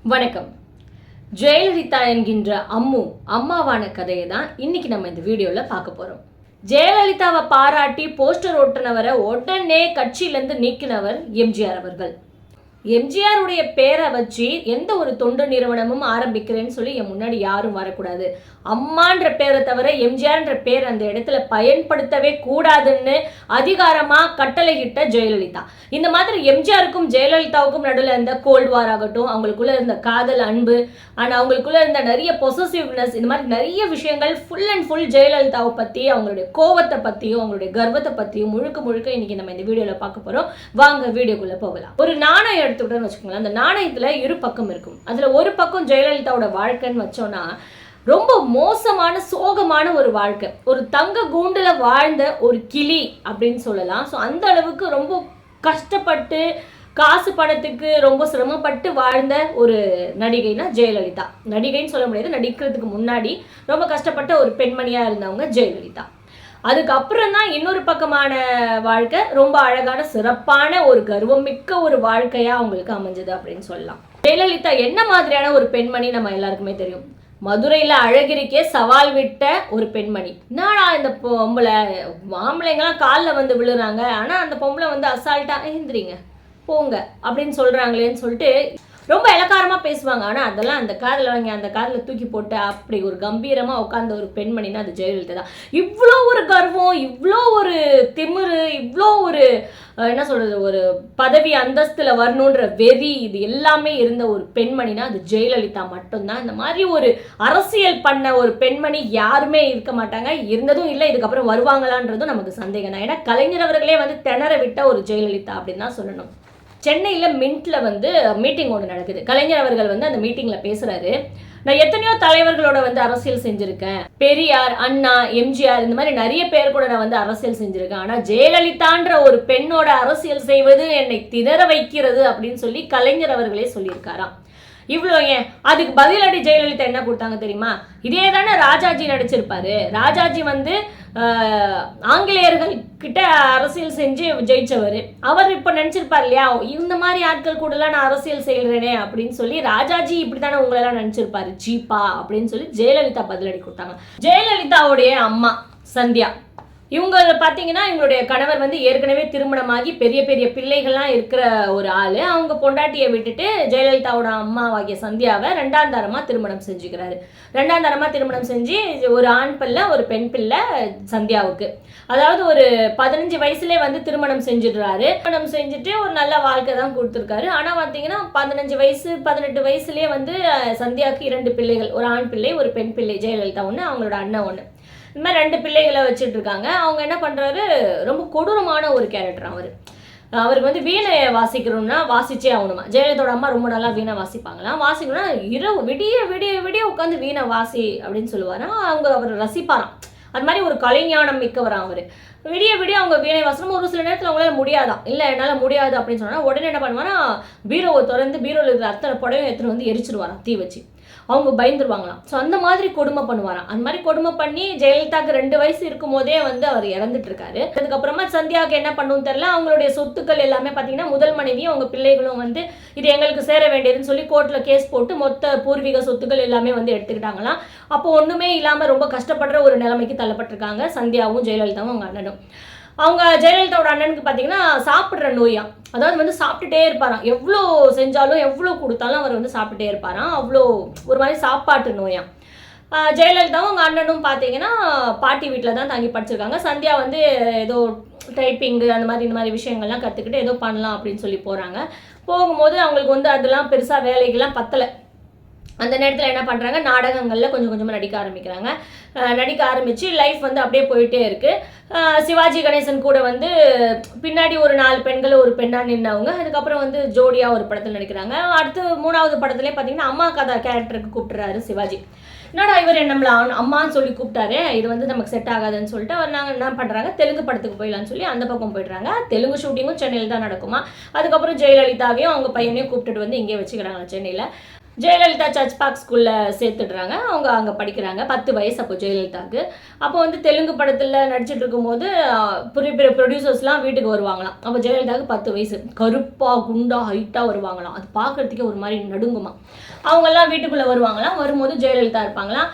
வணக்கம். ஜெயலலிதா என்கின்ற அம்மாவான கதையை தான் இன்னைக்கு நம்ம இந்த வீடியோல பார்க்க போறோம். ஜெயலலிதாவை பாராட்டி போஸ்டர் ஒட்டினவரை உடனே கட்சியிலிருந்து நீக்கினவர் எம்ஜிஆர் அவர்கள். எம்ஜிஆர் உடைய பேரை வச்சு எந்த ஒரு தொண்டு நிறுவனமும் ஆரம்பிக்கிறேன்னு சொல்லி என் முன்னாடி யாரும் வரக்கூடாது, அம்மான்ற பேரை தவிர எம்ஜிஆர்ன்ற பேர் அந்த இடத்துல பயன்படுத்தவே கூடாதுன்னு அதிகாரமா கட்டளையிட்ட ஜெயலலிதா. இந்த மாதிரி எம்ஜிஆருக்கும் ஜெயலலிதாவுக்கும் நடுவில் இருந்த கோல்ட் வார் ஆகட்டும், அவங்களுக்குள்ள இருந்த காதல் அன்பு அண்ட் அவங்களுக்குள்ள இருந்த நிறைய பொசசிவ்னஸ், இந்த மாதிரி நிறைய விஷயங்கள் ஃபுல் அண்ட் ஃபுல் ஜெயலலிதாவை பத்தி, அவங்களுடைய கோவத்தை பத்தியும் அவங்களுடைய கர்வத்தை பத்தியும் முழுக்க இன்னைக்கு நம்ம இந்த வீடியோல பார்க்க போறோம். வாங்க வீடியோக்குள்ள போகலாம். ஒரு நாணயம் எடுத்துக்கிட்டோன்னு வச்சுக்கோங்களேன். அந்த நாணயத்துல இரு பக்கம் இருக்கும். அதுல ஒரு பக்கம் ஜெயலலிதாவோட வாழ்க்கைன்னு வச்சோம்னா ரொம்ப மோசமான சோகமான ஒரு வாழ்க்கை, ஒரு தங்க கூண்டுல வாழ்ந்த ஒரு கிளி அப்படின்னு சொல்லலாம். ஸோ அந்த அளவுக்கு ரொம்ப கஷ்டப்பட்டு காசு பணத்துக்கு ரொம்ப சிரமப்பட்டு வாழ்ந்த ஒரு நடிகைனா ஜெயலலிதா. நடிகைன்னு சொல்ல முடியாது, நடிக்கிறதுக்கு முன்னாடி ரொம்ப கஷ்டப்பட்ட ஒரு பெண்மணியா இருந்தவங்க ஜெயலலிதா. அதுக்கப்புறம் தான் இன்னொரு பக்கமான வாழ்க்கை ரொம்ப அழகான சிறப்பான ஒரு கர்வம் மிக்க ஒரு வாழ்க்கையா அவங்களுக்கு அமைஞ்சது அப்படின்னு சொல்லலாம். ஜெயலலிதா என்ன மாதிரியான ஒரு பெண்மணி நம்ம எல்லாருக்குமே தெரியும். மதுரையில் அழகிரிக்கே சவால் விட்ட ஒரு பெண்மணி. என்னடா இந்த பொம்பளை, ஆம்பளைங்களாம் காலில் வந்து விழுறாங்க, ஆனால் அந்த பொம்பளை வந்து அசால்ட்டா எழுந்திரிங்க போங்க அப்படின்னு சொல்கிறாங்களேன்னு சொல்லிட்டு ரொம்ப இலக்காரமாக பேசுவாங்க. ஆனால் அதெல்லாம் அந்த காதில் வாங்கி அந்த காதில் தூக்கி போட்டு அப்படி ஒரு கம்பீரமாக உட்கார்ந்த ஒரு பெண்மணினா அது ஜெயலலிதா தான். இவ்வளோ ஒரு கர்வம், இவ்வளோ ஒரு திமிரு, இவ்வளோ ஒரு என்ன சொல்கிறது, ஒரு பதவி அந்தஸ்தில் வரணுன்ற வெறி, இது எல்லாமே இருந்த ஒரு பெண்மணினா அது ஜெயலலிதா மட்டும்தான். இந்த மாதிரி ஒரு அரசியல் பண்ண ஒரு பெண்மணி யாருமே இருக்க மாட்டாங்க, இருந்ததும் இல்லை, இதுக்கப்புறம் வருவாங்களான்றதும் நமக்கு சந்தேகம் தான். ஏன்னா கலைஞர் அவர்களே வந்து திணற விட்ட ஒரு ஜெயலலிதா அப்படின்னு தான் சொல்லணும். சென்னையில் மின்ட்டில் வந்து மீட்டிங் ஒன்று நடக்குது. கலைஞர் அவர்கள் வந்து அந்த மீட்டிங்கில் பேசுகிறாரு. நான் எத்தனையோ தலைவர்களோட வந்து அரசியல் செஞ்சுருக்கேன், பெரியார், அண்ணா, எம்ஜிஆர், இந்த மாதிரி நிறைய பேர் கூட நான் வந்து அரசியல் செஞ்சுருக்கேன். ஆனால் ஜெயலலிதான்ற ஒரு பெண்ணோட அரசியல் செய்வது என்னை திணற வைக்கிறது அப்படின்னு சொல்லி கலைஞர் அவர்களே சொல்லியிருக்காராம். இவ்வளோ ஏன், அதுக்கு பதிலடி ஜெயலலிதா என்ன கொடுத்தாங்க தெரியுமா? இதே தானே ராஜாஜி நடிச்சிருப்பாரு. ராஜாஜி வந்து ஆங்கிலேயர்கள் கிட்ட அரசியல் செஞ்சு ஜெயிச்சவர். அவர் இப்போ நினச்சிருப்பார் இல்லையா, இந்த மாதிரி ஆட்கள் கூடலாம் நான் அரசியல் செய்கிறேனே அப்படின்னு சொல்லி ராஜாஜி இப்படி தானே உங்களெல்லாம் நினச்சிருப்பாரு சீப்பா அப்படின்னு சொல்லி ஜெயலலிதா பதிலடி கொடுத்தாங்க. ஜெயலலிதாவுடைய அம்மா சந்தியா, இவங்க பார்த்தீங்கன்னா இவங்களுடைய கணவர் வந்து ஏற்கனவே திருமணமாகி பெரிய பெரிய பிள்ளைகள்லாம் இருக்கிற ஒரு ஆள். அவங்க பொண்டாட்டியை விட்டுட்டு ஜெயலலிதாவோட அம்மாவாகிய சந்தியாவை ரெண்டாம் தரமாக திருமணம் செஞ்சுக்கிறாரு. ரெண்டாம் தரமாக திருமணம் செஞ்சு ஒரு ஆண் பிள்ளை ஒரு பெண் பிள்ளை சந்தியாவுக்கு. அதாவது ஒரு 15 வயசுலேயே வந்து திருமணம் செஞ்சிடுறாரு. திருமணம் செஞ்சுட்டு ஒரு நல்ல வாழ்க்கை தான் கொடுத்துருக்காரு. ஆனால் பார்த்தீங்கன்னா 15 வயசு 18 வயசுலேயே வந்து சந்தியாவுக்கு 2 பிள்ளைகள், ஒரு ஆண் பிள்ளை ஒரு பெண் பிள்ளை, ஜெயலலிதா ஒன்று, அவங்களோட அண்ணன் ஒன்று. இந்த மாதிரி 2 பிள்ளைகளை வச்சுட்டு இருக்காங்க. அவங்க என்ன பண்ணுறாரு, ரொம்ப கொடூரமான ஒரு கேரக்டர் அவருக்கு வந்து வீணை வாசிக்கணும்னா வாசிச்சே ஆகணுமா. ஜெயலலிதாவோட அம்மா ரொம்ப நல்லா வீணை வாசிப்பாங்களாம். வாசிக்கணும்னா இரவு விடிய விடிய விடிய உட்காந்து வீணை வாசி அப்படின்னு சொல்லுவாராம். அவர் ரசிப்பாராம். அது மாதிரி ஒரு கலைஞானம் மிக்கவராம் அவர். விடிய விடிய அவங்க வீணை வாசனம். ஒரு சில நேரத்தில் அவங்களால முடியாதான், இல்லை என்னால் முடியாது அப்படின்னு சொன்னால் உடனே என்ன பண்ணுவானா, பீரோவை திறந்து பீரோவில் இருக்கிற அத்தனை புடவையும் எடுத்துகிட்டு வந்து எரிச்சிருவாராம் தீ வச்சு. அவங்க பயந்துருவாங்களாம். ஸோ அந்த மாதிரி கொடுமை பண்ணுவாராம். அந்த மாதிரி கொடுமை பண்ணி ஜெயலலிதாவுக்கு 2 வயசு இருக்கும் போதே வந்து அவர் இறந்துட்டு இருக்காரு. அதுக்கப்புறமா சந்தியாவுக்கு என்ன பண்ணுன்னு தெரியல. அவங்களுடைய சொத்துக்கள் எல்லாமே பார்த்தீங்கன்னா முதல் மனைவியும் அவங்க பிள்ளைகளும் வந்து இது எங்களுக்கு சேர வேண்டியதுன்னு சொல்லி கோர்ட்டில் கேஸ் போட்டு மொத்த பூர்வீக சொத்துக்கள் எல்லாமே வந்து எடுத்துக்கிட்டாங்களாம். அப்போ ஒன்றுமே இல்லாமல் ரொம்ப கஷ்டப்படுற ஒரு நிலைமைக்கு தள்ளப்பட்டிருக்காங்க சந்தியாவும் ஜெயலலிதாவும் அவங்க அண்ணனும். அவங்க ஜெயலலிதாவோட அண்ணனுக்கு பார்த்தீங்கன்னா சாப்பிட்ற நோயா, அதாவது வந்து சாப்பிட்டுட்டே இருப்பாராம். எவ்வளோ செஞ்சாலும் எவ்வளோ கொடுத்தாலும் அவர் வந்து சாப்பிட்டுட்டே இருப்பாராம். அவ்வளோ ஒரு மாதிரி சாப்பாட்டு நோயா. ஜெயலலிதாவும் அவங்க அண்ணனும் பார்த்தீங்கன்னா பாட்டி வீட்டில் தான் தங்கி படிச்சிருக்காங்க. சந்தியா வந்து ஏதோ டைப்பிங்கு அந்த மாதிரி இந்த மாதிரி விஷயங்கள்லாம் கற்றுக்கிட்டு ஏதோ பண்ணலாம் அப்படின்னு சொல்லி போகிறாங்க. போகும்போது அவங்களுக்கு வந்து அதெல்லாம் பெருசாக வேலைகள்லாம் பத்தலை. அந்த நேரத்தில் என்ன பண்ணுறாங்க, நாடகங்களில் கொஞ்சம் கொஞ்சமாக நடிக்க ஆரம்பிக்கிறாங்க. நடிக்க ஆரம்பித்து லைஃப் வந்து அப்படியே போயிட்டே இருக்குது. சிவாஜி கணேசன் கூட வந்து பின்னாடி ஒரு 4 பெண்கள் ஒரு பெண்ணாக நின்றவங்க. அதுக்கப்புறம் வந்து ஜோடியாக ஒரு படத்தில் நடிக்கிறாங்க. அடுத்து 3வது படத்துலேயே பார்த்தீங்கன்னா அம்மா கதா கேரக்டருக்கு கூப்பிட்டுறாரு சிவாஜி. என்னடா இவர் நம்மளை அம்மான்னு சொல்லி கூப்பிட்டாரு, இது வந்து நமக்கு செட் ஆகாதுன்னு சொல்லிட்டு அவர் நாங்கள் என்ன பண்ணுறாங்க, தெலுங்கு படத்துக்கு போயிடலான்னு சொல்லி அந்த பக்கம் போய்ட்றாங்க. தெலுங்கு ஷூட்டிங்கும் சென்னையில் தான் நடக்குமா. அதுக்கப்புறம் ஜெயலலிதாவையும் அவங்க பையனையும் கூப்பிட்டுட்டு வந்து இங்கே வச்சுக்கிறாங்க சென்னையில். ஜெயலலிதா சர்ச் பார்க் ஸ்கூலில் சேர்த்துடுறாங்க. அவங்க அங்கே படிக்கிறாங்க. 10 வயசு அப்போ ஜெயலலிதாவுக்கு. அப்போ வந்து தெலுங்கு படத்தில் நடிச்சிட்டு இருக்கும்போது பெரிய பெரிய ப்ரொடியூசர்ஸ்லாம் வீட்டுக்கு வருவாங்களாம். அப்போ ஜெயலலிதாவுக்கு 10 வயசு. கருப்பாக குண்டாக ஹைட்டாக வருவாங்களாம். அது பார்க்குறதுக்கே ஒரு மாதிரி நடுங்குமா. அவங்கெல்லாம் வீட்டுக்குள்ளே வருவாங்களாம். வரும்போது ஜெயலலிதா இருப்பாங்களாம்.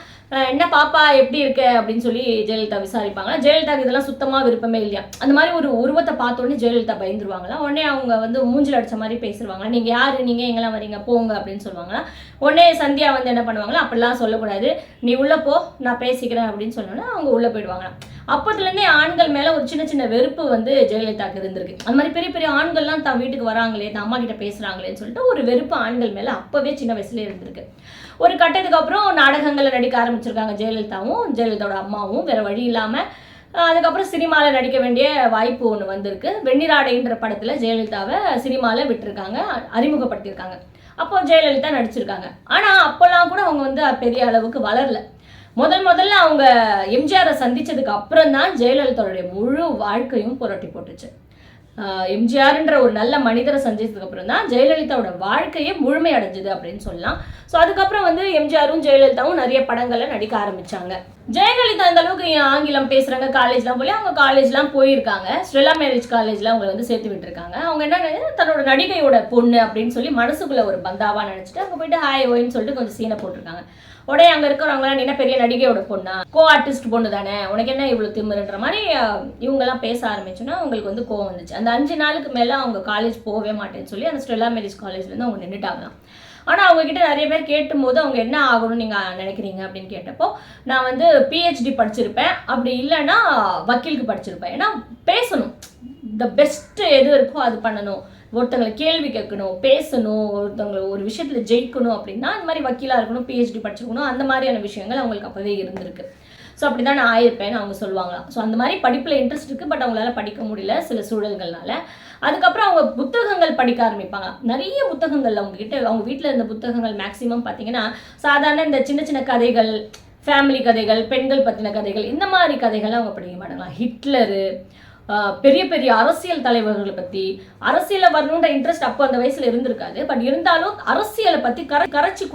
என்ன பாப்பா எப்படி இருக்க அப்படின்னு சொல்லி ஜெயலலிதா விசாரிப்பாங்களா. ஜெயலலிதாவுக்கு இதெல்லாம் சுத்தமாக விருப்பமே இல்லையா. அந்த மாதிரி ஒரு உருவத்தை பார்த்தோன்னே ஜெயலலிதா பயந்துருவாங்களா. உடனே அவங்க வந்து மூஞ்சில் அடித்த மாதிரி பேசுவாங்களா. நீங்கள் யார், நீங்கள் எங்கெல்லாம் வரீங்க, போங்க அப்படின்னு சொல்லுவாங்களா. உடனே சந்தியா வந்து என்ன பண்ணுவாங்களா, அப்படிலாம் சொல்லக்கூடாது, நீ உள்ளே போ, நான் பேசிக்கிறேன் அப்படின்னு சொன்னோன்னா அவங்க உள்ளே போயிடுவாங்களாம். அப்போதுலேருந்தே ஆண்கள் மேலே ஒரு சின்ன சின்ன வெறுப்பு வந்து ஜெயலலிதாவுக்கு இருந்திருக்கு. அந்த மாதிரி பெரிய பெரிய ஆண்கள்லாம் தான் வீட்டுக்கு வராங்களே, தான் அம்மா கிட்ட பேசுகிறாங்களேன்னு சொல்லிட்டு ஒரு வெறுப்பு ஆண்கள் மேலே அப்போவே சின்ன வயசுலேயே இருந்திருக்கு. ஒரு கட்டத்துக்கு அப்புறம் நாடகங்களில் நடிக்க ஆரம்பிச்சிருக்காங்க ஜெயலலிதாவும் ஜெயலலிதாவோட அம்மாவும். வேறு வழி இல்லாமல் அதுக்கப்புறம் சினிமாவில் நடிக்க வேண்டிய வாய்ப்பு ஒன்று வந்திருக்கு. வெண்ணிராடைன்ற படத்தில் ஜெயலலிதாவை சினிமாவில் விட்டுருக்காங்க, அறிமுகப்படுத்தியிருக்காங்க. அப்போ ஜெயலலிதா நடிச்சிருக்காங்க. ஆனால் அப்போல்லாம் கூட அவங்க வந்து பெரிய அளவுக்கு வளரல. முதல்ல அவங்க எம்ஜிஆரை சந்திச்சதுக்கு அப்புறம் தான் ஜெயலலிதாவுடைய முழு வாழ்க்கையும் புரட்டி போட்டுச்சு. எம்ஜிஆர்ன்ற ஒரு நல்ல மனிதரை சந்திச்சதுக்கு அப்புறம் தான் ஜெயலலிதாவோட வாழ்க்கையே முழுமை அடைஞ்சது அப்படின்னு சொல்லலாம். ஸோ அதுக்கப்புறம் வந்து எம்ஜிஆரும் ஜெயலலிதாவும் நிறைய படங்களில் நடிக்க ஆரம்பிச்சாங்க. ஜெயலலிதா இந்த அளவுக்கு ஆங்கிலம் பேசுறாங்க, காலேஜ்லாம் போய் அவங்க காலேஜ்லாம் போயிருக்காங்க. ஸ்டெல்லா மேரேஜ் காலேஜ்ல அவங்களை வந்து சேர்த்து விட்டுருக்காங்க. அவங்க என்ன தன்னோட நடிகையோட பொண்ணு அப்படின்னு சொல்லி மனசுக்குள்ள ஒரு பந்தாவா நினைச்சிட்டு அங்கே போயிட்டு ஹாய் ஓயின்னு சொல்லிட்டு கொஞ்சம் சீனை போட்டிருக்காங்க. உடனே அங்கே இருக்கிறவங்களாம் என்ன பெரிய நடிகையோட பொண்ணா, கோ ஆர்டிஸ்ட் பொண்ணு தானே, உனக்கு என்ன இவ்வளோ திமிருன்ற மாதிரி இவங்கெல்லாம் பேச ஆரம்பிச்சோன்னா அவங்களுக்கு வந்து கோவம் வந்துச்சு. அந்த 5 நாளுக்கு மேலே அவங்க காலேஜ் போகவே மாட்டேன்னு சொல்லி அந்த ஸ்டெல்லா மேரேஜ் காலேஜ்லேருந்து அவங்க நின்றுட்டாங்களாம். ஆனால் அவங்ககிட்ட நிறைய பேர் கேட்டும்போது அவங்க என்ன ஆகணும்னு நீங்கள் நினைக்கிறீங்க அப்படின்னு கேட்டப்போ, நான் வந்து பிஹெச்டி படிச்சிருப்பேன், அப்படி இல்லைன்னா வக்கீலுக்கு படிச்சிருப்பேன். ஏன்னா பேசணும், த பெஸ்ட் எது இருக்கோ அது பண்ணணும், ஒருத்தங்களை கேள்வி கேட்கணும், பேசணும், ஒருத்தவங்களை ஒரு விஷயத்தில் ஜெயிக்கணும் அப்படின்னா இந்த மாதிரி வக்கீலாக இருக்கணும், பிஹெச்டி படிச்சிருக்கணும், அந்த மாதிரியான விஷயங்கள் அவங்களுக்கு அப்போவே இருந்திருக்கு. ஸோ அப்படி தான் நான் ஆயிருப்பேன்னு அவங்க சொல்லுவாங்களாம். ஸோ அந்த மாதிரி படிப்பில் இன்ட்ரெஸ்ட் இருக்குது, பட் அவங்களால படிக்க முடியல சில சூழல்கள்னால. அதுக்கப்புறம் அவங்க புத்தகங்கள் படிக்க ஆரம்பிப்பாங்க. நிறைய புத்தகங்கள் அவங்க வீட்டில் இருந்த புத்தகங்கள் மேக்ஸிமம் பார்த்தீங்கன்னா சாதாரண இந்த சின்ன சின்ன கதைகள், ஃபேமிலி கதைகள், பெண்கள் பற்றின கதைகள், இந்த மாதிரி கதைகள் அவங்க படிக்க மாட்டாங்களா. ஹிட்லரு, பெரிய பெரிய அரசியல் தலைவர்களை பற்றி, அரசியலில் வரணுன்ற இன்ட்ரெஸ்ட் அப்போ அந்த வயசில் இருந்திருக்காது, பட் இருந்தாலும் அரசியலை பற்றி கரைச்சி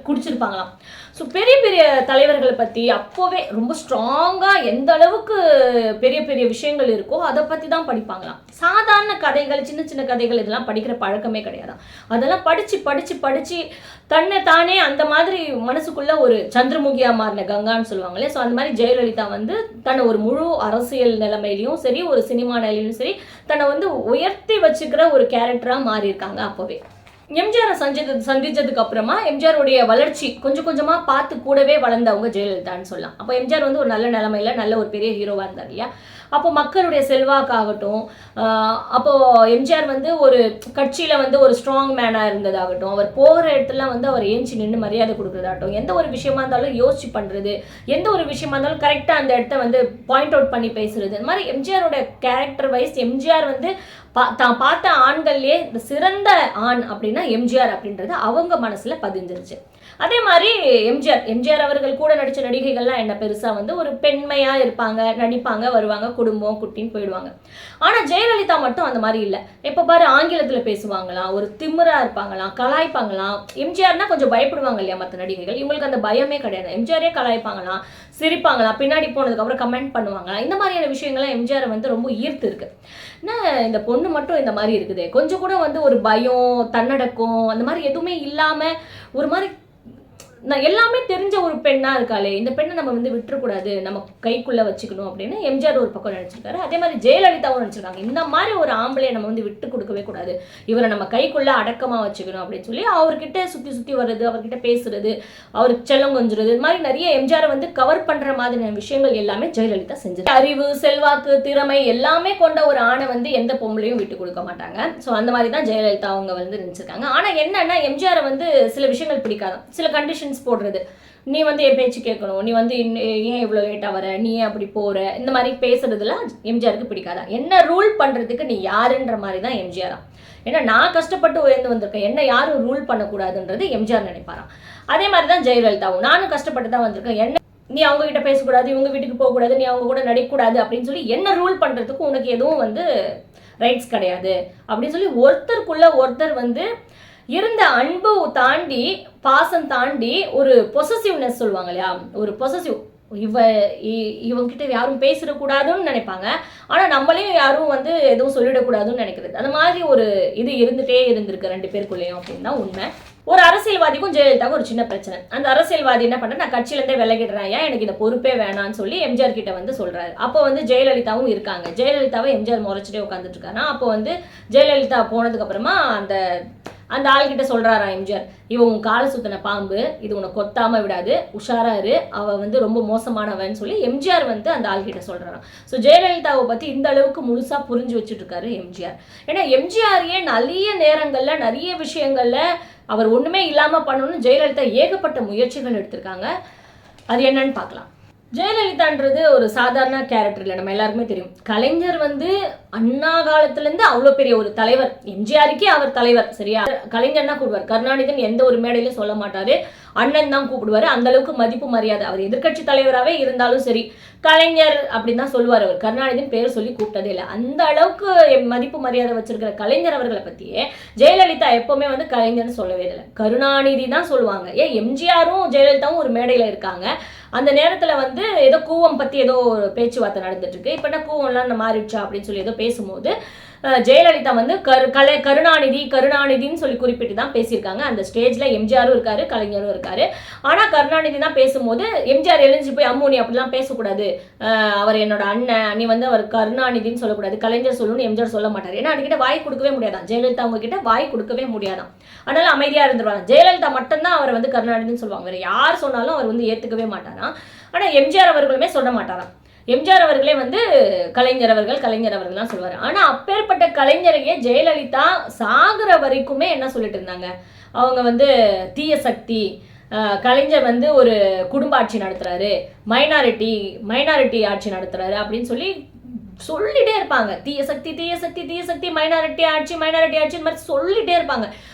குடிச்சிருப்பாங்களாம். ஸோ பெரிய பெரிய தலைவர்களை பற்றி அப்போவே ரொம்ப ஸ்ட்ராங்காக எந்த அளவுக்கு பெரிய பெரிய விஷயங்கள் இருக்கோ அதை பற்றி தான் படிப்பாங்களாம். சாதாரண கதைகள், சின்ன சின்ன கதைகள் இதெல்லாம் படிக்கிற பழக்கமே கிடையாதான். அதெல்லாம் படித்து தன்னை தானே அந்த மாதிரி மனசுக்குள்ளே ஒரு சந்திரமுகியாக மாறின கங்கான்னு சொல்லுவாங்களே. ஸோ அந்த மாதிரி ஜெயலலிதா வந்து தன்னை ஒரு முழு அரசியல் நிலைமையிலையும் சரி, ஒரு சினிமா நிலையிலும் சரி, தன்னை வந்து உயர்த்தி வச்சுக்கிற ஒரு கேரக்டராக மாறியிருக்காங்க அப்போவே. எம்ஜிஆரை சந்திச்சதுக்கு அப்புறமா எம்ஜிஆருடைய வளர்ச்சி கொஞ்சம் கொஞ்சமாக பார்த்து கூடவே வளர்ந்தவங்க ஜெயலலிதான்னு சொல்லலாம். அப்போ எம்ஜிஆர் வந்து ஒரு நல்ல நிலைமையில நல்ல ஒரு பெரிய ஹீரோவாக இருந்தார் இல்லையா. அப்போ மக்களுடைய செல்வாக்காகட்டும், அப்போது எம்ஜிஆர் வந்து ஒரு கட்சியில் வந்து ஒரு ஸ்ட்ராங் மேனாக இருந்ததாகட்டும், அவர் போகிற இடத்துல வந்து அவர் ஏஞ்சி நின்று மரியாதை கொடுக்குறதாகட்டும், எந்த ஒரு விஷயமா இருந்தாலும் யோசிச்சு பண்ணுறது, எந்த ஒரு விஷயமா இருந்தாலும் கரெக்டாக அந்த இடத்த வந்து பாயிண்ட் அவுட் பண்ணி பேசுறது, இந்த மாதிரி எம்ஜிஆரோட கேரக்டர் வைஸ் எம்ஜிஆர் வந்து தான் பார்த்த ஆண்கள்லேயே இந்த சிறந்த ஆண் அப்படின்னா எம்ஜிஆர் அப்படின்றது அவங்க மனசில் பதிஞ்சிருச்சு. அதே மாதிரி எம்ஜிஆர் அவர்கள் கூட நடித்த நடிகைகள்லாம் என்ன பெருசாக வந்து ஒரு பெண்மையாக இருப்பாங்க, நடிப்பாங்க, வருவாங்க, குடும்பம் குட்டின்னு போயிடுவாங்க. ஆனால் ஜெயலலிதா மட்டும் அந்த மாதிரி இல்லை. எப்போ பாரு ஆங்கிலத்தில் பேசுவாங்களாம், ஒரு திமிராக இருப்பாங்களாம், கலாய்ப்பாங்களாம். எம்ஜிஆர்னா கொஞ்சம் பயப்படுவாங்க இல்லையா மற்ற நடிகைகள், இவங்களுக்கு அந்த பயமே கிடையாது. எம்ஜிஆரே கலாய்ப்பாங்களாம், சிரிப்பாங்களாம், பின்னாடி போனதுக்கப்புறம் கமெண்ட் பண்ணுவாங்களாம். இந்த மாதிரியான விஷயங்கள்லாம் எம்ஜிஆரை வந்து ரொம்ப ஈர்த்து இருக்கு. என்ன இந்த பொண்ணு மட்டும் இந்த மாதிரி இருக்குது, கொஞ்சம் கூட வந்து ஒரு பயம், தன்னடக்கம் அந்த மாதிரி எதுவுமே இல்லாமல் ஒரு மாதிரி நான் எல்லாமே தெரிஞ்ச ஒரு பெண்ணா இருக்காளே, இந்த பெண்ணை நம்ம வந்து விட்டுறக்கூடாது, நம்ம கைக்குள்ள வச்சுக்கணும் அப்படின்னு எம்ஜிஆர் ஒரு பக்கம் நினைச்சிருக்காரு. அதே மாதிரி ஜெயலலிதாவும் நினைச்சிருக்காங்க, இந்த மாதிரி ஒரு ஆம்பளையை நம்ம வந்து விட்டு கொடுக்கவே கூடாது, இவரை நம்ம கைக்குள்ள அடக்கமா வச்சுக்கணும் அப்படின்னு சொல்லி அவர்கிட்ட சுத்தி வர்றது, அவர்கிட்ட பேசுறது, அவருக்கு செல்லம் கொஞ்சுறது, இது மாதிரி நிறைய எம்ஜிஆரை வந்து கவர் பண்ற மாதிரியான விஷயங்கள் எல்லாமே ஜெயலலிதா செஞ்சது. அறிவு, செல்வாக்கு, திறமை எல்லாமே கொண்ட ஒரு ஆணை வந்து எந்த பொம்பளையும் விட்டு கொடுக்க மாட்டாங்க. ஸோ அந்த மாதிரி தான் ஜெயலலிதா அவங்க வந்து நினைச்சிருக்காங்க. ஆனா என்னன்னா எம்ஜிஆரை வந்து சில விஷயங்கள் பிடிக்காது, சில கண்டிஷன் போடுறது. நீ வந்து என் பேச்சு கேட்கணும், நீ வந்து ஏன் இவ்வளோ லேட்டாக வர, நீ ஏன் அப்படி போகிற, இந்த மாதிரி பேசுறதுலாம் எம்ஜிஆருக்கு பிடிக்காதா. என்ன ரூல் பண்ணுறதுக்கு நீ யாருன்ற மாதிரி தான் எம்ஜிஆரா. ஏன்னா நான் கஷ்டப்பட்டு உயர்ந்து வந்திருக்கேன், என்ன யாரும் ரூல் பண்ணக்கூடாதுன்றது எம்ஜிஆர் நினைப்பாராம். அதே மாதிரி தான் ஜெயலலிதாவும், நானும் கஷ்டப்பட்டு தான் வந்திருக்கேன், என்ன நீ அவங்க கிட்ட பேசக்கூடாது, இவங்க வீட்டுக்கு போகக்கூடாது, நீ அவங்க கூட நடிக்கக்கூடாது அப்படின்னு சொல்லி என்ன ரூல் பண்ணுறதுக்கு உனக்கு எதுவும் வந்து ரைட்ஸ் கிடையாது அப்படின்னு சொல்லி ஒருத்தருக்குள்ள ஒருத்தர் வந்து இருந்த அன்பு தாண்டி பாசம் தாண்டி ஒரு பொசசிவ்னஸ் சொல்லுவாங்க இல்லையா, ஒரு பொசசிவ், இவங்கிட்ட யாரும் பேசிடக்கூடாதுன்னு நினைப்பாங்க, ஆனால் நம்மளையும் யாரும் வந்து எதுவும் சொல்லிடக்கூடாதுன்னு நினைக்கிறது. அந்த மாதிரி ஒரு இது இருந்துகிட்டே இருந்திருக்கு ரெண்டு பேருக்குள்ளேயும் அப்படின்னு தான் உண்மை. ஒரு அரசியல்வாதிக்கும் ஜெயலலிதாவுக்கும் ஒரு சின்ன பிரச்சனை. அந்த அரசியல்வாதி என்ன பண்ண, நான் கட்சியிலேருந்தே விலகிடுறேன், ஏன் எனக்கு இந்த பொறுப்பே வேணான்னு சொல்லி எம்ஜிஆர் கிட்ட வந்து சொல்றாரு. அப்போ வந்து ஜெயலலிதாவும் இருக்காங்க. ஜெயலலிதாவை எம்ஜிஆர் முறைச்சிட்டே உட்காந்துட்டு இருக்காருன்னா, அப்போ வந்து ஜெயலலிதா போனதுக்கு அப்புறமா அந்த ஆள்கிட்ட சொல்றாராம் எம்ஜிஆர், இவன் உன் காலை சுத்தின பாம்பு, இது உன்னை கொத்தாம விடாது, உஷாரா இரு, அவ வந்து ரொம்ப மோசமானவன்னு சொல்லி எம்ஜிஆர் வந்து அந்த ஆள்கிட்ட சொல்றாராம். ஸோ ஜெயலலிதாவை பத்தி இந்த அளவுக்கு முழுசா புரிஞ்சு வச்சுட்டு இருக்காரு எம்ஜிஆர். ஏன்னா எம்ஜிஆரையே நிறைய நேரங்கள்ல நிறைய விஷயங்கள்ல அவர் ஒண்ணுமே இல்லாம பண்ணணும்னு ஜெயலலிதா ஏகப்பட்ட முயற்சிகள் எடுத்திருக்காங்க. அது என்னன்னு பார்க்கலாம். ஜெயலலிதான்றது ஒரு சாதாரண கேரக்டர் இல்லை, நம்ம எல்லாருக்குமே தெரியும். கலைஞர் வந்து அண்ணா காலத்துலேருந்து அவ்வளோ பெரிய ஒரு தலைவர், எம்ஜிஆருக்கே அவர் தலைவர் சரியா. கலைஞர் தான் கூப்பிடுவார், கருணாநிதின்னு எந்த ஒரு மேடையிலும் சொல்ல மாட்டாரு, அண்ணன் தான் கூப்பிடுவாரு. அந்த அளவுக்கு மதிப்பு மரியாதை. அவர் எதிர்கட்சி தலைவராகவே இருந்தாலும் சரி கலைஞர் அப்படின்னு தான் சொல்லுவார். அவர் கருணாநிதியின் பேர் சொல்லி கூப்பிட்டதே இல்லை. அந்த அளவுக்கு மதிப்பு மரியாதை வச்சிருக்கிற கலைஞர் அவர்களை பற்றியே ஜெயலலிதா எப்பவுமே வந்து கலைஞர்னு சொல்லவே இல்லை, கருணாநிதி தான் சொல்லுவாங்க. ஏன் எம்ஜிஆரும் ஜெயலலிதாவும் ஒரு மேடையில் இருக்காங்க, அந்த நேரத்தில் வந்து ஏதோ கூவம் பற்றி ஏதோ ஒரு பேச்சுவார்த்தை நடந்துட்டு இருக்கு. இப்போ என்ன கூவம்லாம் மாறிடுச்சா அப்படின்னு சொல்லி ஏதோ பேசும்போது ஜெயலலிதா வந்து கருணாநிதின்னு சொல்லி குறிப்பிட்டு தான் பேசியிருக்காங்க. அந்த ஸ்டேஜில் எம்ஜிஆரும் இருக்காரு, கலைஞரும் இருக்காரு. ஆனால் கருணாநிதி தான் பேசும்போது எம்ஜிஆர் எழுந்து போய் அம்மு நீ அப்படிலாம் பேசக்கூடாது, அவர் என்னோட அண்ணன், நீ வந்து அவர் கருணாநிதின்னு சொல்லக்கூடாது, கலைஞர் சொல்லணும்னு எம்ஜிஆர் சொல்ல மாட்டார். ஏன்னா அதுக்கிட்ட வாய் கொடுக்கவே முடியாதான், ஜெயலலிதா அவங்க கிட்ட வாய் கொடுக்கவே முடியாதான். அதனால அமைதியாக இருந்துருவாங்க. ஜெயலலிதா மட்டும்தான் அவர் வந்து கருணாநிதின்னு சொல்லுவாங்க, வேற யார் சொன்னாலும் அவர் வந்து ஏற்றுக்கவே மாட்டாராம். ஆனால் எம்ஜிஆர் அவர்களுமே சொல்ல மாட்டாராம். எம்ஜிஆர் அவர்களே வந்து கலைஞர் அவர்கள் தான் சொல்லுவார். ஆனால் அப்பேற்பட்ட கலைஞரையே ஜெயலலிதா சாகுற வரைக்குமே என்ன சொல்லிட்டு இருந்தாங்க, அவங்க வந்து தீய சக்தி, கலைஞர் வந்து ஒரு குடும்ப ஆட்சி நடத்துறாரு, மைனாரிட்டி ஆட்சி நடத்துறாரு அப்படின்னு சொல்லிட்டே இருப்பாங்க. தீய சக்தி, மைனாரிட்டி ஆட்சி மாதிரி சொல்லிட்டே இருப்பாங்க.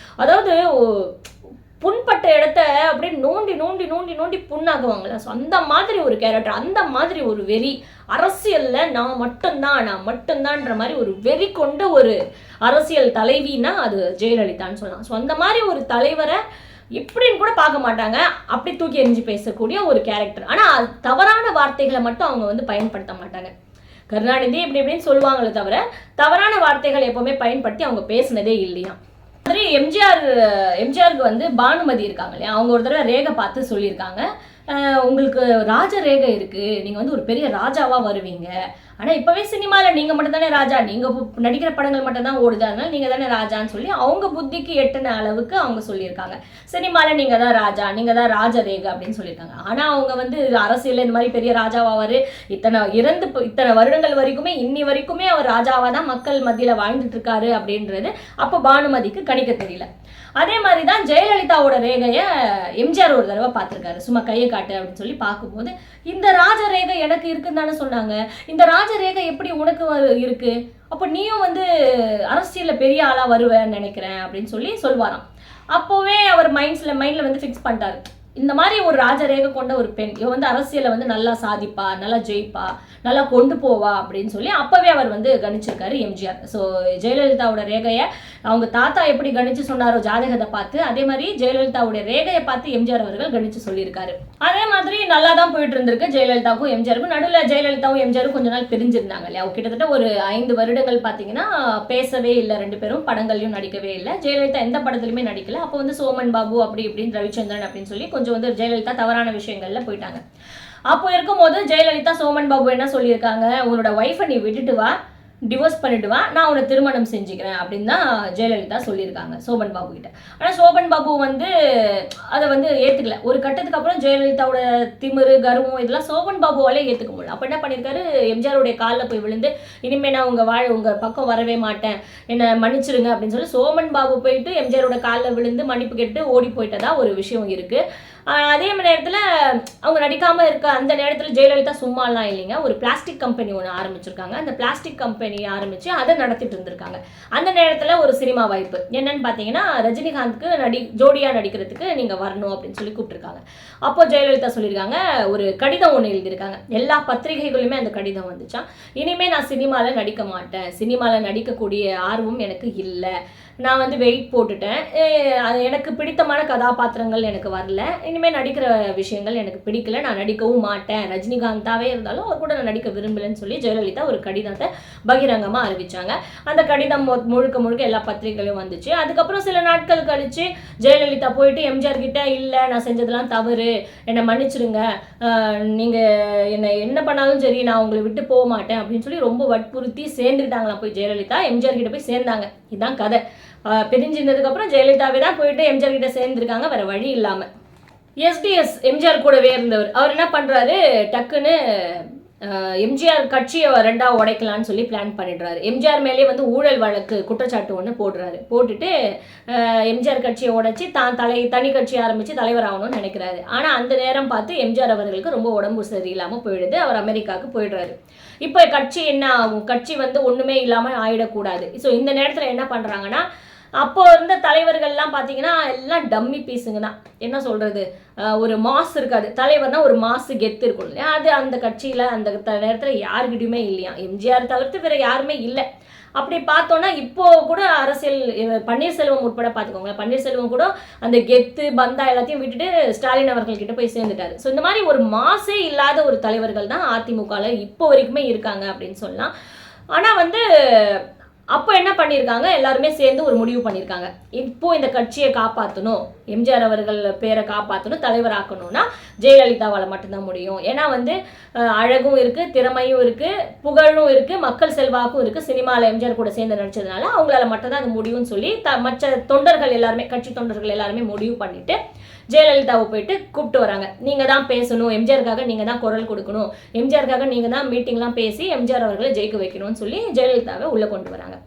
அதாவது புண்பட்ட இடத்த அப்படியே நோண்டி புண்ணாக்குவாங்களா. ஸோ அந்த மாதிரி ஒரு கேரக்டர், அந்த மாதிரி ஒரு வெறி, அரசியலில் நான் மட்டும்தான்ற மாதிரி ஒரு வெறி கொண்ட ஒரு அரசியல் தலைவினா அது ஜெயலலிதான்னு சொல்லலாம். ஸோ அந்த மாதிரி ஒரு தலைவரை எப்படின்னு கூட பார்க்க மாட்டாங்க, அப்படி தூக்கி எறிஞ்சு பேசக்கூடிய ஒரு கேரக்டர். ஆனால் தவறான வார்த்தைகளை மட்டும் அவங்க வந்து பயன்படுத்த மாட்டாங்க. கருணாநிதி இப்படின்னு சொல்லுவாங்களே தவிர தவறான வார்த்தைகள் எப்பவுமே பயன்படுத்தி அவங்க பேசினதே இல்லையா. மாதிரி எம்ஜிஆருக்கு வந்து பானுமதி இருக்காங்க இல்லையா, அவங்க ஒரு தடவை ரேகை பார்த்து சொல்லியிருக்காங்க, உங்களுக்கு ராஜ ரேகை இருக்குது, நீங்கள் வந்து ஒரு பெரிய ராஜாவாக வருவீங்க, ஆனால் இப்போவே சினிமாவில் நீங்கள் மட்டும் தானே ராஜா, நீங்கள் நடிக்கிற படங்கள் மட்டும் தான் ஓடுது, அதனால நீங்கள் தானே ராஜான்னு சொல்லி அவங்க புத்திக்கு எட்டின அளவுக்கு அவங்க சொல்லியிருக்காங்க. சினிமாவில் நீங்கள் தான் ராஜா, நீங்கள் தான் ராஜ ரேகை அப்படின்னு சொல்லியிருக்காங்க. ஆனால் அவங்க வந்து அரசியலில் இந்த மாதிரி பெரிய ராஜாவாவார், இத்தனை வருடங்கள் வரைக்குமே இன்னி வரைக்குமே அவர் ராஜாவாக தான் மக்கள் மத்தியில் வாழ்ந்துட்டு இருக்காரு அப்படின்றது அப்போ பானுமதிக்கு கணிக்க தெரியல. அதே மாதிரி தான் ஜெயலலிதாவோட ரேகையை எம்ஜிஆர் ஒரு தடவை பார்த்துருக்காரு, சும்மா கையை காட்டு அப்படின்னு சொல்லி பார்க்கும்போது, இந்த ராஜ ரேகை எனக்கு இருக்குன்னு தானே சொன்னாங்க, இந்த ராஜ ரேகை எப்படி உனக்கு இருக்கு, அப்போ நீயும் வந்து அரசியலில் பெரிய ஆளாக வருவேன்னு நினைக்கிறேன் அப்படின்னு சொல்லி சொல்வாராம். அப்போவே அவர் மைண்டில் வந்து ஃபிக்ஸ் பண்ணிட்டாரு, இந்த மாதிரி ஒரு ராஜரேகை கொண்ட ஒரு பெண் இவ வந்து அரசியலை வந்து நல்லா சாதிப்பா, நல்லா ஜெயிப்பா, நல்லா கொண்டு போவா அப்படின்னு சொல்லி அப்பவே அவர் வந்து கணிச்சிருக்காரு எம்ஜிஆர். ஸோ ஜெயலலிதாவோட ரேகையை அவங்க தாத்தா எப்படி கணிச்சு சொன்னாரோ ஜாதகத்தை பார்த்து, அதே மாதிரி ஜெயலலிதாவுடைய ரேகையை பார்த்து எம்ஜிஆர் அவர்கள் கணிச்சு சொல்லியிருக்காரு. அதே மாதிரி நல்லா தான் போயிட்டு இருந்திருக்கு ஜெயலலிதாவுக்கும் எம்ஜிஆருக்கும். நடுவில் ஜெயலலிதாவும் எம்ஜிஆரும் கொஞ்ச நாள் பிரிஞ்சிருந்தாங்க இல்லையா, கிட்டத்தட்ட ஒரு 5 வருடங்கள் பார்த்தீங்கன்னா பேசவே இல்லை, 2 பேரும் படங்கள்லையும் நடிக்கவே இல்லை. ஜெயலலிதா எந்த படத்துலையுமே நடிக்கல. அப்போ வந்து சோமன் பாபு அப்படி இப்படின்னு ரவிச்சந்திரன் அப்படின்னு சொல்லி கொஞ்சம் வந்து ஜெயலலிதா தவறான விஷயங்கள்ல போயிட்டாங்க. அப்போ இருக்கும்போது ஜெயலலிதா சோமன் பாபு என்ன சொல்லியிருக்காங்க, உன்னோட ஒய்ஃபை நீ விட்டுட்டு வா, டிவோர்ஸ் பண்ணிட்டு வா, நான் உன்னை திருமணம் செஞ்சுக்கிறேன் அப்படின்னு தான் ஜெயலலிதா சொல்லியிருக்காங்க சோபன் பாபு கிட்ட. ஆனால் சோபன் பாபு வந்து அதை வந்து ஏற்றுக்கல. ஒரு கட்டத்துக்கு அப்புறம் ஜெயலலிதாவோட திமிரு கர்வம் இதெல்லாம் சோபன் பாபுவாலே ஏற்றுக்க முடியல. அப்போ என்ன பண்ணியிருக்காரு, எம்ஜிஆருடைய காலில் போய் விழுந்து, இனிமேல் நான் உங்கள் பக்கம் வரவே மாட்டேன், என்னை மன்னிச்சிருங்க அப்படின்னு சொல்லி சோமன் பாபு போயிட்டு எம்ஜிஆரோட காலில் விழுந்து மன்னிப்பு கேட்டு ஓடி போயிட்டதா ஒரு விஷயம் இருக்குது. அதே நேரத்தில் அவங்க நடிக்காமல் இருக்க அந்த நேரத்தில் ஜெயலலிதா சும்மாலாம் இல்லைங்க, ஒரு பிளாஸ்டிக் கம்பெனி ஒன்று ஆரம்பிச்சிருக்காங்க. அந்த பிளாஸ்டிக் கம்பெனி ஆரம்பித்து அதை நடத்திட்டு இருந்திருக்காங்க. அந்த நேரத்தில் ஒரு சினிமா வாய்ப்பு என்னன்னு பார்த்தீங்கன்னா, ரஜினிகாந்த்க்கு ஜோடியாக நடிக்கிறதுக்கு நீங்கள் வரணும் அப்படின்னு சொல்லி கூப்பிட்டுருக்காங்க. அப்போ ஜெயலலிதா சொல்லியிருக்காங்க, ஒரு கடிதம் ஒன்று எழுதியிருக்காங்க, எல்லா பத்திரிகைகளுமே அந்த கடிதம் வந்துச்சான், இனிமேல் நான் சினிமாவில் நடிக்க மாட்டேன், சினிமாவில் நடிக்கக்கூடிய ஆர்வம் எனக்கு இல்லை, நான் வந்து வெயிட் போட்டுட்டேன், அது எனக்கு பிடித்தமான கதாபாத்திரங்கள் எனக்கு வரல, இனிமேல் நடிக்கிற விஷயங்கள் எனக்கு பிடிக்கல, நான் நடிக்கவும் மாட்டேன், ரஜினிகாந்தாவே இருந்தாலும் அவர் கூட நான் நடிக்க விரும்பலன்னு சொல்லி ஜெயலலிதா ஒரு கடிதத்தை பகிரங்கமாக அறிவிச்சாங்க. அந்த கடிதம் முழுக்க முழுக்க எல்லா பத்திரிகைகளும் வந்துச்சு. அதுக்கப்புறம் சில நாட்கள் கழிச்சு ஜெயலலிதா போயிட்டு எம்ஜிஆர் கிட்ட, இல்லை நான் செஞ்சதெல்லாம் தவறு, என்னை மன்னிச்சிடுங்க, நீங்கள் என்ன பண்ணாலும் சரி நான் உங்களை விட்டு போக மாட்டேன் அப்படின்னு சொல்லி ரொம்ப வற்புறுத்தி சேர்ந்துக்கிட்டாங்களாம். போய் ஜெயலலிதா எம்ஜிஆர் கிட்ட போய் சேர்ந்தாங்க. இதுதான் கதை. பிரிஞ்சிருந்ததுக்கு அப்புறம் ஜெயலலிதாவே தான் போயிட்டு எம்ஜிஆர் கிட்ட சேர்ந்துருக்காங்க, வேற வழி இல்லாமல். எஸ்டிஎஸ் எம்ஜிஆர் கூடவே இருந்தவர், அவர் என்ன பண்றாரு, டக்குன்னு எம்ஜிஆர் கட்சியை ரெண்டா உடைக்கலான்னு சொல்லி பிளான் பண்ணிடுறாரு. எம்ஜிஆர் மேலே வந்து ஊழல் வழக்கு குற்றச்சாட்டு ஒன்று போடுறாரு. போட்டுட்டு எம்ஜிஆர் கட்சியை உடைச்சி தான் தனி கட்சி ஆரம்பித்து தலைவர் ஆகணும்னு நினைக்கிறாரு. ஆனால் அந்த நேரம் பார்த்து எம்ஜிஆர் அவர்களுக்கு ரொம்ப உடம்பு சரியில்லாமல் போயிடுது. அவர் அமெரிக்காவுக்கு போயிடுறாரு. இப்போ கட்சி என்ன ஆகும், கட்சி வந்து ஒன்றுமே இல்லாமல் ஆயிடக்கூடாது. ஸோ இந்த நேரத்தில் என்ன பண்ணுறாங்கன்னா, அப்போ இருந்த தலைவர்கள்லாம் பார்த்தீங்கன்னா எல்லாம் டம்மி பீஸுங்க தான். என்ன சொல்கிறது, ஒரு மாஸ் இருக்காது. தலைவர்னா ஒரு மாசு கெத்து இருக்கும் இல்லையா, அது அந்த கட்சியில் அந்த நேரத்தில் யாருக்கிட்டையுமே இல்லையா. எம்ஜிஆர் தவிர்த்து வேறு யாருமே இல்லை. அப்படி பார்த்தோன்னா இப்போ கூட அரசியல் பன்னீர்செல்வம் உட்பட பார்த்துக்கோங்களேன், பன்னீர்செல்வம் கூட அந்த கெத்து பந்தா எல்லாத்தையும் விட்டுட்டு ஸ்டாலின் அவர்கள்கிட்ட போய் சேர்ந்துட்டாரு. ஸோ இந்த மாதிரி ஒரு மாசே இல்லாத ஒரு தலைவர்கள் தான் அதிமுகவில் இப்போ வரைக்குமே இருக்காங்க அப்படின்னு சொல்லலாம். ஆனால் வந்து அப்போ என்ன பண்ணியிருக்காங்க, எல்லாருமே சேர்ந்து ஒரு முடிவு பண்ணியிருக்காங்க, இப்போ இந்த கட்சியை காப்பாற்றணும், எம்ஜிஆர் அவர்கள் பேரை காப்பாற்றணும், தலைவராக்கணும்னா ஜெயலலிதாவால் மட்டும்தான் முடியும். ஏன்னா வந்து அழகும் இருக்குது, திறமையும் இருக்குது, புகழும் இருக்குது, மக்கள் செல்வாக்கும் இருக்குது. சினிமாவில் எம்ஜிஆர் கூட சேர்ந்து நடிச்சதுனால அவங்களால மட்டும்தான் அது முடியும்னு சொல்லி மற்ற தொண்டர்கள் எல்லாருமே, கட்சி தொண்டர்கள் எல்லாருமே முடிவு பண்ணிட்டு ஜெயலலிதாவை போயிட்டு கூப்பிட்டு வராங்க. நீங்கள் தான் பேசணும், எம்ஜிஆருக்காக நீங்கள் தான் குரல் கொடுக்கணும், எம்ஜிஆருக்காக நீங்கள் தான் மீட்டிங்லாம் பேசி எம்ஜிஆர் அவர்களை ஜெயிக்க வைக்கணும்னு சொல்லி ஜெயலலிதாவை உள்ளே கொண்டு வராங்க.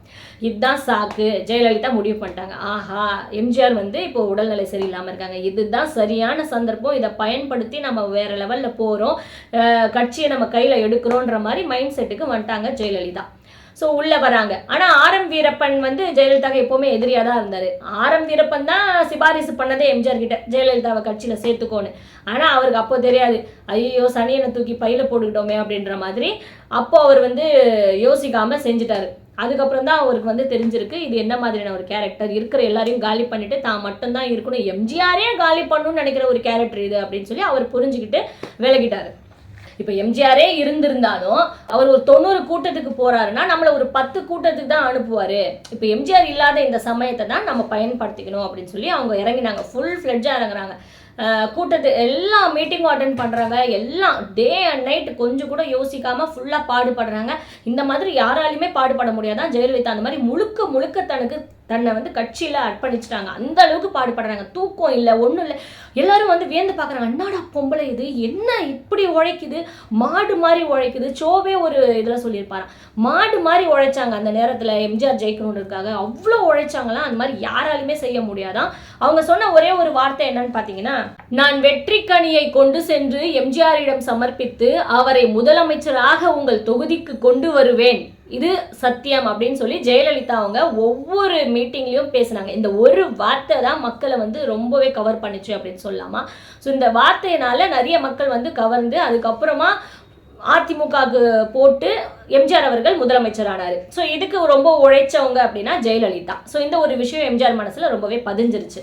இதுதான் சாக்கு. ஜெயலலிதா முடிவு பண்ணிட்டாங்க, ஆஹா எம்ஜிஆர் வந்து இப்போ உடல்நிலை சரியில்லாமல் இருக்காங்க, இதுதான் சரியான சந்தர்ப்பம், இதை பயன்படுத்தி நம்ம வேற லெவலில் போகிறோம், கட்சியை நம்ம கையில் எடுக்கிறோன்ற மாதிரி மைண்ட் செட்டுக்கு வந்துட்டாங்க ஜெயலலிதா. ஸோ உள்ளே வராங்க. ஆனால் ஆர்எம் வீரப்பன் வந்து ஜெயலலிதாவுக்கு எப்போவுமே எதிரியாக தான் இருந்தார். ஆர்எம் வீரப்பன் தான் சிபாரிசு பண்ணதே எம்ஜிஆர் கிட்ட, ஜெயலலிதாவை கட்சியில் சேர்த்துக்கோன்னு. ஆனால் அவருக்கு அப்போ தெரியாது, ஐயோ சனியனை தூக்கி பையில் போட்டுக்கிட்டோமே அப்படின்ற மாதிரி. அப்போ அவர் வந்து யோசிக்காமல் செஞ்சுட்டாரு. அதுக்கப்புறம் தான் அவருக்கு வந்து தெரிஞ்சிருக்கு இது என்ன மாதிரியான ஒரு கேரக்டர், இருக்கிற எல்லாரையும் காலி பண்ணிட்டு தான் மட்டும்தான் இருக்கணும், எம்ஜிஆரே காலி பண்ணணும்னு நினைக்கிற ஒரு கேரக்டர் இது அப்படின்னு சொல்லி அவர் புரிஞ்சுக்கிட்டு விலகிட்டாரு. இப்போ எம்ஜிஆரே இருந்திருந்தாலும் அவர் ஒரு 90 கூட்டத்துக்கு போறாருன்னா நம்மளை ஒரு 10 கூட்டத்துக்கு தான் அனுப்புவார். இப்போ எம்ஜிஆர் இல்லாத இந்த சமயத்தை தான் நம்ம பயன்படுத்திக்கணும் அப்படின்னு சொல்லி அவங்க இறங்கினாங்க, ஃபுல் ஃப்ளெட்ஜாக இறங்குறாங்க. கூட்டத்து எல்லா மீட்டிங்கும் அட்டன் பண்ணுறாங்க, எல்லாம் டே அண்ட் நைட் கொஞ்சம் கூட யோசிக்காமல் ஃபுல்லாக பாடுபடுறாங்க. இந்த மாதிரி யாராலையுமே பாடுபட முடியாதான். ஜெயலலிதா அந்த மாதிரி முழுக்க முழுக்க தன்னை வந்து கட்சியில் அர்ப்பணிச்சிட்டாங்க. அந்த அளவுக்கு பாடுபடுறாங்க. தூக்கம் இல்லை, ஒன்றும் இல்லை. எல்லாரும் வந்து வியந்து பார்க்குறாங்க, என்னடா பொம்பளை இது, என்ன இப்படி உழைக்குது, மாடு மாதிரி உழைக்குது. சோவே ஒரு இதில் சொல்லியிருப்பாராம், மாடு மாதிரி உழைச்சாங்க அந்த நேரத்தில் எம்ஜிஆர் ஜெயிக்கணுன்றதுக்காக, அவ்வளோ உழைச்சாங்களாம். அந்த மாதிரி யாராலுமே செய்ய முடியாதான். அவங்க சொன்ன ஒரே ஒரு வார்த்தை என்னன்னு பார்த்தீங்கன்னா, நான் வெற்றிக்கனியை கொண்டு சென்று எம்ஜிஆரிடம் சமர்ப்பித்து அவரை முதலமைச்சராக உங்கள் தொகுதிக்கு கொண்டு வருவேன், இது சத்தியம் அப்படின்னு சொல்லி ஜெயலலிதா அவங்க ஒவ்வொரு மீட்டிங்லையும் பேசினாங்க. இந்த ஒரு வார்த்தை தான் மக்களை வந்து ரொம்பவே கவர் பண்ணிச்சு அப்படின்னு சொல்லலாமா. ஸோ இந்த வார்த்தையினால நிறைய மக்கள் வந்து கவர்ந்து அதுக்கப்புறமா அதிமுகவுக்கு போட்டு எம்ஜிஆர் அவர்கள் முதலமைச்சர் ஆனார். ஸோ இதுக்கு ரொம்ப உழைச்சவங்க அப்படின்னா ஜெயலலிதா. ஸோ இந்த ஒரு விஷயம் எம்ஜிஆர் மனசில் ரொம்பவே பதிஞ்சிருச்சு.